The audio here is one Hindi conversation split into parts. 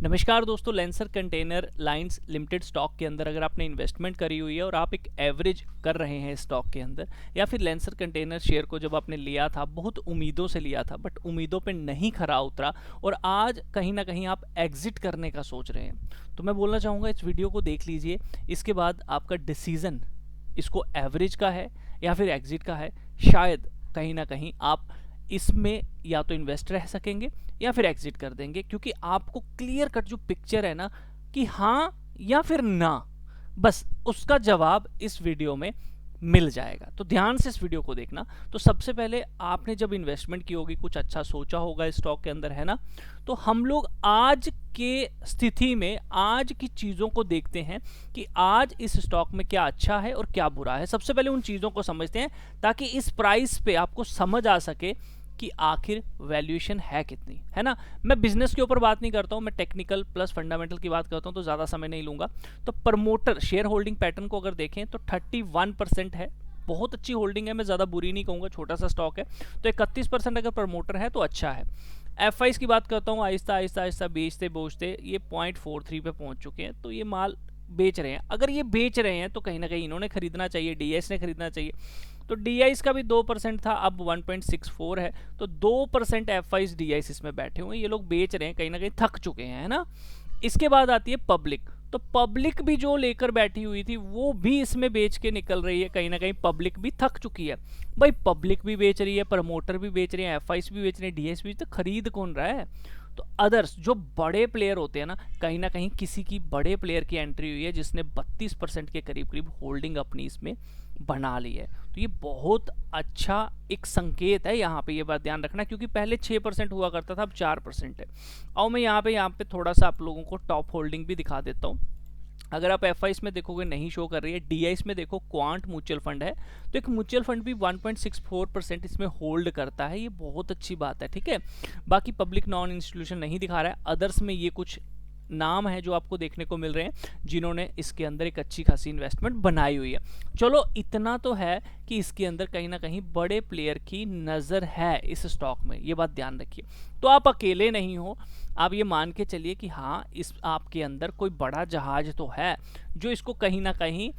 नमस्कार दोस्तों, lancer container lines limited stock के अंदर अगर आपने इन्वेस्टमेंट करी हुई है और आप एक एवरेज कर रहे हैं स्टॉक के अंदर, या फिर लेंसर कंटेनर शेयर को जब आपने लिया था बहुत उम्मीदों से लिया था बट उम्मीदों पे नहीं खरा उतरा और आज कहीं ना कहीं आप एग्जिट करने का सोच रहे हैं, तो मैं बोलना चाहूँगा इस वीडियो को देख लीजिए। इसके बाद आपका डिसीजन इसको एवरेज का है या फिर एग्जिट का है। शायद कहीं ना कहीं आप इसमें या तो इन्वेस्ट रह सकेंगे या फिर एग्जिट कर देंगे, क्योंकि आपको क्लियर कट जो पिक्चर है ना कि हाँ या फिर ना, बस उसका जवाब इस वीडियो में मिल जाएगा। तो ध्यान से इस वीडियो को देखना। तो सबसे पहले आपने जब इन्वेस्टमेंट की होगी कुछ अच्छा सोचा होगा स्टॉक के अंदर, है ना। तो हम लोग आज के स्थिति में आज की चीज़ों को देखते हैं कि आज इस स्टॉक में क्या अच्छा है और क्या बुरा है। सबसे पहले उन चीज़ों को समझते हैं ताकि इस प्राइस पे आपको समझ आ सके कि आखिर वैल्यूएशन है कितनी, है ना। मैं बिजनेस के ऊपर बात नहीं करता हूँ, मैं टेक्निकल प्लस फंडामेंटल की बात करता हूँ, तो ज़्यादा समय नहीं लूँगा। तो प्रमोटर शेयर होल्डिंग पैटर्न को अगर देखें तो 31% है, बहुत अच्छी होल्डिंग है, मैं ज़्यादा बुरी नहीं कहूँगा, छोटा सा स्टॉक है। तो 31% अगर प्रमोटर है तो अच्छा है। एफ की बात करता हूँ, आहिस्ता आहिस्ता आहिस्ता बेचते बेचते ये 0.43 पे पहुँच चुके हैं, तो ये माल बेच रहे हैं। अगर ये बेच रहे हैं तो कहीं ना कहीं इन्होंने खरीदना चाहिए, डीआईएस ने खरीदना चाहिए। तो डीआईएस का भी 2% था, अब 1.64 है, तो 2% एफआईस डीआईएस इसमें बैठे हुए हैं, ये लोग बेच रहे हैं, कहीं ना कहीं थक चुके हैं, है ना। इसके बाद आती है पब्लिक। तो पब्लिक भी जो लेकर बैठी हुई थी वो भी इसमें बेच के निकल रही है, कहीं ना कहीं पब्लिक भी थक चुकी है। भाई पब्लिक भी बेच रही है, प्रमोटर भी बेच रहे हैं, एफआईस भी बेच रहे हैं, डीआईएस भी, तो खरीद कौन रहा है। तो अदर्स जो बड़े प्लेयर होते हैं ना कहीं किसी की बड़े प्लेयर की एंट्री हुई है जिसने 32% के करीब करीब होल्डिंग अपनी इसमें बना ली है। तो ये बहुत अच्छा एक संकेत है, यहाँ पे ये बात ध्यान रखना, क्योंकि पहले 6% हुआ करता था, अब 4% है। और मैं यहाँ पे थोड़ा सा आप लोगों को टॉप होल्डिंग भी दिखा देता हूँ। अगर आप एफ में देखोगे नहीं शो कर रही है, डी में देखो क्वांट म्यूचुअल फंड है, तो एक म्यूचुअल फंड भी 1.64% इसमें होल्ड करता है, ये बहुत अच्छी बात है, ठीक है। बाकी पब्लिक नॉन इंस्टीट्यूशन नहीं दिखा रहा है। अदर्स में ये कुछ नाम है जो आपको देखने को मिल रहे हैं जिन्होंने इसके अंदर एक अच्छी खासी इन्वेस्टमेंट बनाई हुई है। चलो इतना तो है कि इसके अंदर कहीं ना कहीं बड़े प्लेयर की नज़र है इस स्टॉक में, ये बात ध्यान रखिए। तो आप अकेले नहीं हो, आप ये मान के चलिए कि हाँ इस आपके अंदर कोई बड़ा जहाज तो है जो इसको कहीं ना कहीं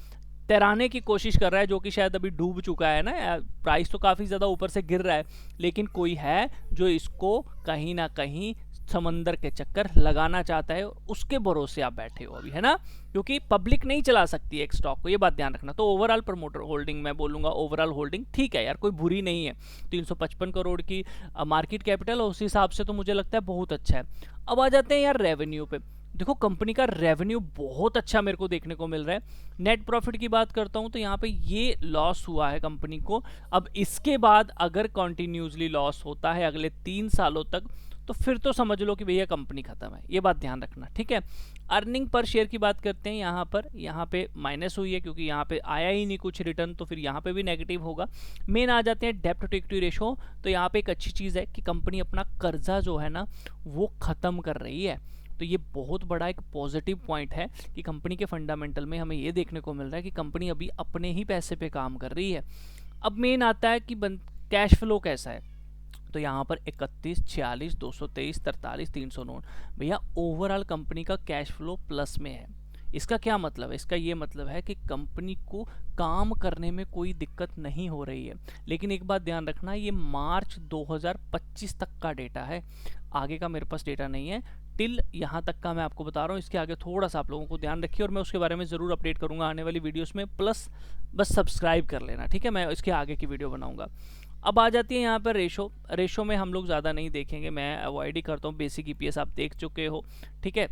तैराने की कोशिश कर रहा है, जो कि शायद अभी डूब चुका है ना। प्राइस तो काफ़ी ज़्यादा ऊपर से गिर रहा है, लेकिन कोई है जो इसको कहीं ना कहीं समंदर के चक्कर लगाना चाहता है, उसके भरोसे आप बैठे हो अभी, है ना, क्योंकि पब्लिक नहीं चला सकती है एक स्टॉक को, ये बात ध्यान रखना। तो ओवरऑल प्रमोटर होल्डिंग मैं बोलूँगा, ओवरऑल होल्डिंग ठीक है यार, कोई बुरी नहीं है। 355 करोड़ की मार्केट कैपिटल, उस हिसाब से तो मुझे लगता है बहुत अच्छा है। अब आ जाते हैं यार रेवेन्यू पे। देखो कंपनी का रेवेन्यू बहुत अच्छा मेरे को देखने को मिल रहा है। नेट प्रॉफिट की बात करता हूँ तो यहाँ पे ये लॉस हुआ है कंपनी को। अब इसके बाद अगर कंटिन्यूसली लॉस होता है अगले 3 सालों तक, तो फिर तो समझ लो कि भैया कंपनी खत्म है, ये बात ध्यान रखना, ठीक है। अर्निंग पर शेयर की बात करते हैं, यहाँ पे माइनस हुई है क्योंकि यहाँ पे आया ही नहीं कुछ रिटर्न, तो फिर यहाँ पे भी नेगेटिव होगा। मेन आ जाते हैं डेब्ट टू इक्विटी रेशो। तो यहाँ पे एक अच्छी चीज़ है कि कंपनी अपना कर्जा जो है ना वो ख़त्म कर रही है, तो ये बहुत बड़ा एक पॉजिटिव पॉइंट है कि कंपनी के फंडामेंटल में हमें ये देखने को मिल रहा है कि कंपनी अभी अपने ही पैसे पे काम कर रही है। अब मेन आता है कि कैश फ्लो कैसा है। तो यहाँ पर 31, 46, 223, 43, 309, भैया ओवरऑल कंपनी का कैश फ्लो प्लस में है। इसका क्या मतलब है? इसका ये मतलब है कि कंपनी को काम करने में कोई दिक्कत नहीं हो रही है। लेकिन एक बात ध्यान रखना, ये मार्च 2025 तक का डेटा है, आगे का मेरे पास डेटा नहीं है। टिल यहाँ तक का मैं आपको बता रहा हूँ, इसके आगे थोड़ा सा आप लोगों को ध्यान रखिए और मैं उसके बारे में ज़रूर अपडेट करूँगा आने वाली वीडियोस में। प्लस बस सब्सक्राइब कर लेना, ठीक है, मैं इसके आगे की वीडियो बनाऊँगा। अब आ जाती है यहाँ पर रेशो में हम लोग ज़्यादा नहीं देखेंगे, मैं अवॉइड ही करता हूँ। बेसिक ईपीएस आप देख चुके हो, ठीक है।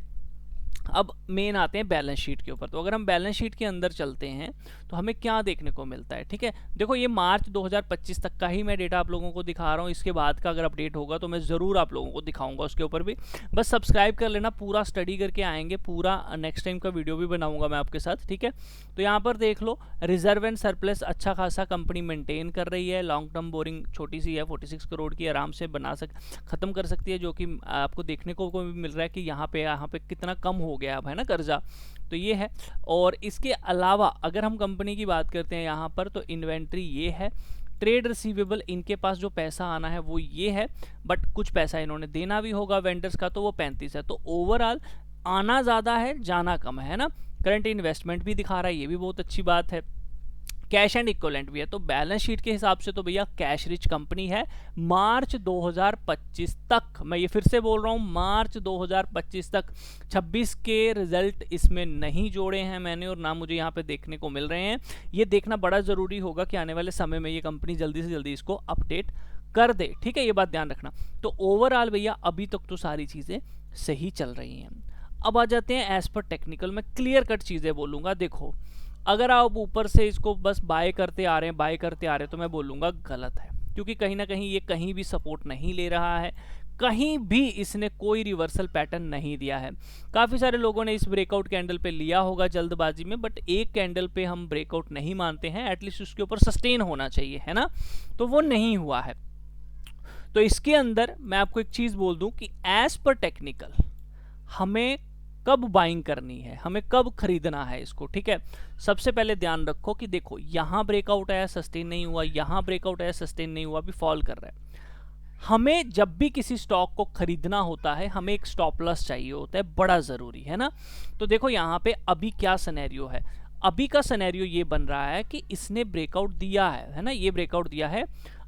अब मेन आते हैं बैलेंस शीट के ऊपर। तो अगर हम बैलेंस शीट के अंदर चलते हैं तो हमें क्या देखने को मिलता है, ठीक है। देखो ये मार्च 2025 तक का ही मैं डेटा आप लोगों को दिखा रहा हूँ, इसके बाद का अगर अपडेट होगा तो मैं ज़रूर आप लोगों को दिखाऊंगा उसके ऊपर भी। बस सब्सक्राइब कर लेना, पूरा स्टडी करके आएंगे, पूरा नेक्स्ट टाइम का वीडियो भी बनाऊंगा मैं आपके साथ, ठीक है। तो यहाँ पर देख लो रिजर्व एंड सरप्लस अच्छा खासा कंपनी मेंटेन कर रही है। लॉन्ग टर्म बोरिंग छोटी सी है, 46 करोड़ की, आराम से ख़त्म कर सकती है, जो कि आपको देखने को भी मिल रहा है कि यहाँ पे कितना कम हो गया अब, है ना, कर्जा। तो ये है। और इसके अलावा अगर हम कंपनी की बात करते हैं यहाँ पर, तो इन्वेंट्री ये है, ट्रेड रिसीवेबल इनके पास जो पैसा आना है वो ये है, बट कुछ पैसा इन्होंने देना भी होगा वेंडर्स का, तो वो 35 है। तो ओवरऑल आना ज़्यादा है, जाना कम है ना। करंट इन्वेस्टमेंट भी दिखा रहा है, ये भी बहुत अच्छी बात है। कैश एंड इक्विवेलेंट भी है। तो बैलेंस शीट के हिसाब से तो भैया कैश रिच कंपनी है। मार्च 2025 तक, मैं ये फिर से बोल रहा हूँ, मार्च 2025 तक 26 के रिजल्ट इसमें नहीं जोड़े हैं मैंने, और ना मुझे यहाँ पे देखने को मिल रहे हैं। ये देखना बड़ा ज़रूरी होगा कि आने वाले समय में ये कंपनी जल्दी से जल्दी इसको अपडेट कर दे, ठीक है, ये बात ध्यान रखना। तो ओवरऑल भैया अभी तक तो सारी चीज़ें सही चल रही हैं। अब आ जाते हैं एज पर टेक्निकल। मैं क्लियर कट चीज़ें बोलूँगा। देखो, अगर आप ऊपर से इसको बस बाय करते आ रहे हैं, बाय करते आ रहे हैं, तो मैं बोलूँगा गलत है, क्योंकि कहीं ना कहीं ये कहीं भी सपोर्ट नहीं ले रहा है, कहीं भी इसने कोई रिवर्सल पैटर्न नहीं दिया है। काफ़ी सारे लोगों ने इस ब्रेकआउट कैंडल पे लिया होगा जल्दबाजी में, बट एक कैंडल पे हम ब्रेकआउट नहीं मानते हैं, एटलीस्ट उसके ऊपर सस्टेन होना चाहिए, है ना। तो वो नहीं हुआ है। तो इसके अंदर मैं आपको एक चीज़ बोल दूं कि एज पर टेक्निकल हमें कब बाइंग करनी है, हमें कब खरीदना है इसको, ठीक है। सबसे पहले ध्यान रखो कि देखो, यहाँ ब्रेकआउट आया, सस्टेन नहीं हुआ, यहाँ ब्रेकआउट आया, सस्टेन नहीं हुआ, अभी फॉल कर रहा है। हमें जब भी किसी स्टॉक को खरीदना होता है, हमें एक स्टॉप लॉस चाहिए होता है, बड़ा ज़रूरी है ना। तो देखो यहाँ पे अभी क्या सिनेरियो है। अभी का सिनेरियो ये बन रहा है कि इसने ब्रेकआउट दिया है ना, ये ब्रेकआउट दिया है।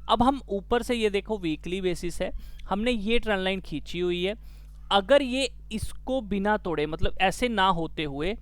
अब हम ऊपर से ये देखो वीकली बेसिस है, हमने ये ट्रेंड लाइन खींची हुई है। अगर ये इसको बिना तोड़े, मतलब ऐसे ना होते हुए,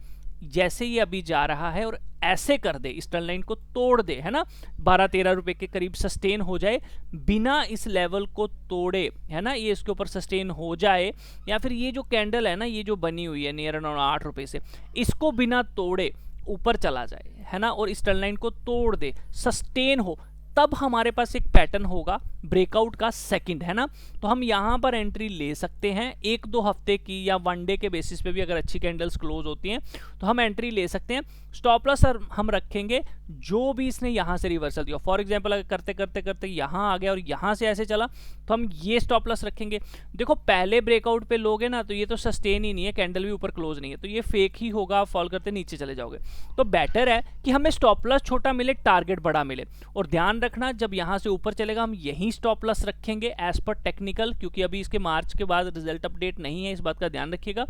जैसे ये अभी जा रहा है और ऐसे कर दे, इस ट्रेंड लाइन को तोड़ दे, है ना, 12-13 रुपए के करीब सस्टेन हो जाए, बिना इस लेवल को तोड़े, है ना, ये इसके ऊपर सस्टेन हो जाए, या फिर ये जो कैंडल है ना, ये जो बनी हुई है नियर अराउंड 8 रुपए से, इसको बिना तोड़े ऊपर चला जाए, है ना, और इस ट्रेंड लाइन को तोड़ दे, सस्टेन हो, तब हमारे पास एक पैटर्न होगा ब्रेकआउट का सेकंड, है ना। तो हम यहाँ पर एंट्री ले सकते हैं 1-2 हफ्ते की या 1 डे के बेसिस पे भी, अगर अच्छी कैंडल्स क्लोज होती हैं तो हम एंट्री ले सकते हैं। स्टॉप लॉस हम रखेंगे जो भी इसने यहाँ से रिवर्सल दिया। फॉर एग्जांपल अगर करते करते करते यहाँ आ गया और यहाँ से ऐसे चला, तो हम ये स्टॉप लॉस रखेंगे। देखो, पहले ब्रेकआउट पे लोगे ना, तो ये तो सस्टेन ही नहीं है, कैंडल भी ऊपर क्लोज नहीं है, तो ये फेक ही होगा, आप फॉल करते नीचे चले जाओगे। तो बेटर है कि हमें स्टॉप लॉस छोटा मिले, टारगेट बड़ा मिले। और ध्यान रखना, जब यहाँ से ऊपर चलेगा हम यहीं स्टॉप लॉस रखेंगे एज पर टेक्निकल, क्योंकि अभी इसके मार्च के बाद रिजल्ट अपडेट नहीं है, इस बात का ध्यान रखिएगा।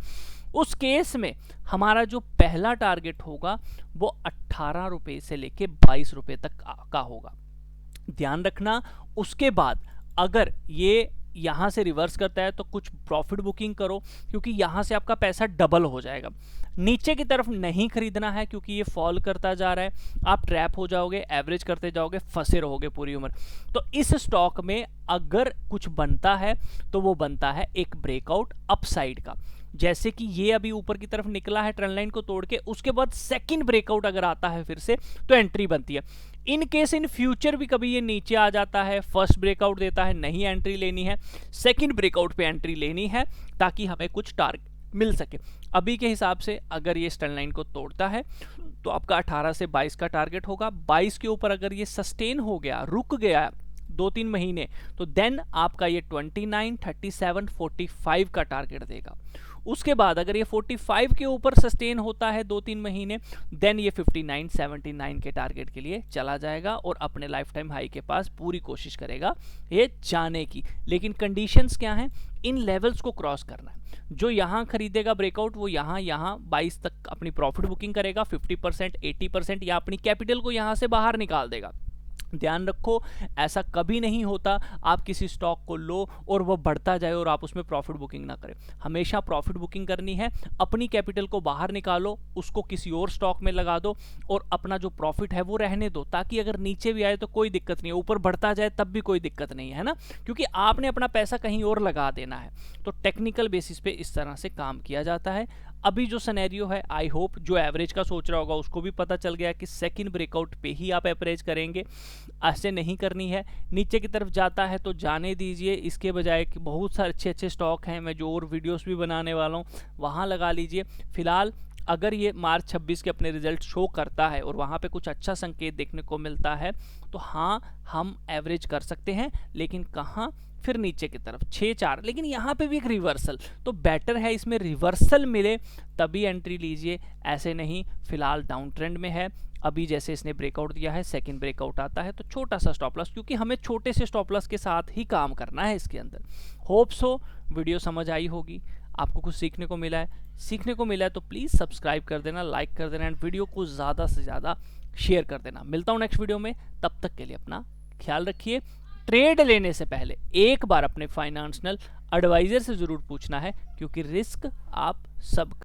उस केस में हमारा जो पहला टारगेट होगा वो 18 रुपए से लेके 22 रुपए तक का होगा, ध्यान रखना। उसके बाद अगर ये यहाँ से रिवर्स करता है तो कुछ प्रॉफिट बुकिंग करो, क्योंकि यहाँ से आपका पैसा डबल हो जाएगा। नीचे की तरफ नहीं खरीदना है, क्योंकि ये फॉल करता जा रहा है, आप ट्रैप हो जाओगे, एवरेज करते जाओगे, फंसे रहोगे पूरी उम्र। तो इस स्टॉक में अगर कुछ बनता है तो वो बनता है एक ब्रेकआउट अपसाइड का, जैसे कि ये अभी ऊपर की तरफ निकला है ट्रेंड लाइन को तोड़ के, उसके बाद सेकंड ब्रेकआउट अगर आता है फिर से, तो एंट्री बनती है। इन केस इन फ्यूचर भी कभी ये नीचे आ जाता है, फर्स्ट ब्रेकआउट देता है, नहीं एंट्री लेनी है, सेकंड ब्रेकआउट पे एंट्री लेनी है, ताकि हमें कुछ टारगेट मिल सके। अभी के हिसाब से अगर ये ट्रेंड लाइन को तोड़ता है तो आपका 18 से 22 का टारगेट होगा। 22 के ऊपर अगर ये सस्टेन हो गया, रुक गया 2-3 महीने, तो देन आपका ये 29, 37, 45 का टारगेट देगा। उसके बाद अगर ये 45 के ऊपर सस्टेन होता है 2-3 महीने, देन ये 59, 79 के टारगेट के लिए चला जाएगा और अपने लाइफ टाइम हाई के पास पूरी कोशिश करेगा ये जाने की। लेकिन कंडीशंस क्या हैं? इन लेवल्स को क्रॉस करना है। जो यहाँ खरीदेगा ब्रेकआउट, वो यहाँ 22 तक अपनी प्रॉफिट बुकिंग करेगा, 50%, 80%, या अपनी कैपिटल को यहाँ से बाहर निकाल देगा। ध्यान रखो, ऐसा कभी नहीं होता आप किसी स्टॉक को लो और वो बढ़ता जाए और आप उसमें प्रॉफिट बुकिंग ना करें। हमेशा प्रॉफिट बुकिंग करनी है, अपनी कैपिटल को बाहर निकालो, उसको किसी और स्टॉक में लगा दो और अपना जो प्रॉफिट है वो रहने दो, ताकि अगर नीचे भी आए तो कोई दिक्कत नहीं है, ऊपर बढ़ता जाए तब भी कोई दिक्कत नहीं है ना, क्योंकि आपने अपना पैसा कहीं और लगा देना है। तो टेक्निकल बेसिस पे इस तरह से काम किया जाता है। अभी जो सिनेरियो है, आई होप जो एवरेज का सोच रहा होगा उसको भी पता चल गया कि सेकंड ब्रेकआउट पे ही आप एवरेज करेंगे, ऐसे नहीं करनी है। नीचे की तरफ जाता है तो जाने दीजिए, इसके बजाय कि बहुत सारे अच्छे अच्छे स्टॉक हैं, मैं जो और वीडियोस भी बनाने वाला हूँ वहाँ लगा लीजिए। फिलहाल अगर ये मार्च 26 के अपने रिजल्ट शो करता है और वहाँ पे कुछ अच्छा संकेत देखने को मिलता है, तो हाँ, हम एवरेज कर सकते हैं, लेकिन कहाँ? फिर नीचे की तरफ 6-4, लेकिन यहाँ पे भी एक रिवर्सल, तो बेटर है इसमें रिवर्सल मिले तभी एंट्री लीजिए, ऐसे नहीं। फिलहाल डाउन ट्रेंड में है, अभी जैसे इसने ब्रेकआउट दिया है, सेकंड ब्रेकआउट आता है तो छोटा सा स्टॉप लॉस, क्योंकि हमें छोटे से स्टॉप लॉस के साथ ही काम करना है इसके अंदर। होप्स हो वीडियो समझ आई होगी, आपको कुछ सीखने को मिला है। सीखने को मिला है तो प्लीज़ सब्सक्राइब कर देना, लाइक कर देना एंड वीडियो को ज़्यादा से ज़्यादा शेयर कर देना। मिलता हूँ नेक्स्ट वीडियो में, तब तक के लिए अपना ख्याल रखिए। ट्रेड लेने से पहले एक बार अपने फाइनेंशियल एडवाइजर से ज़रूर पूछना है, क्योंकि रिस्क आप सब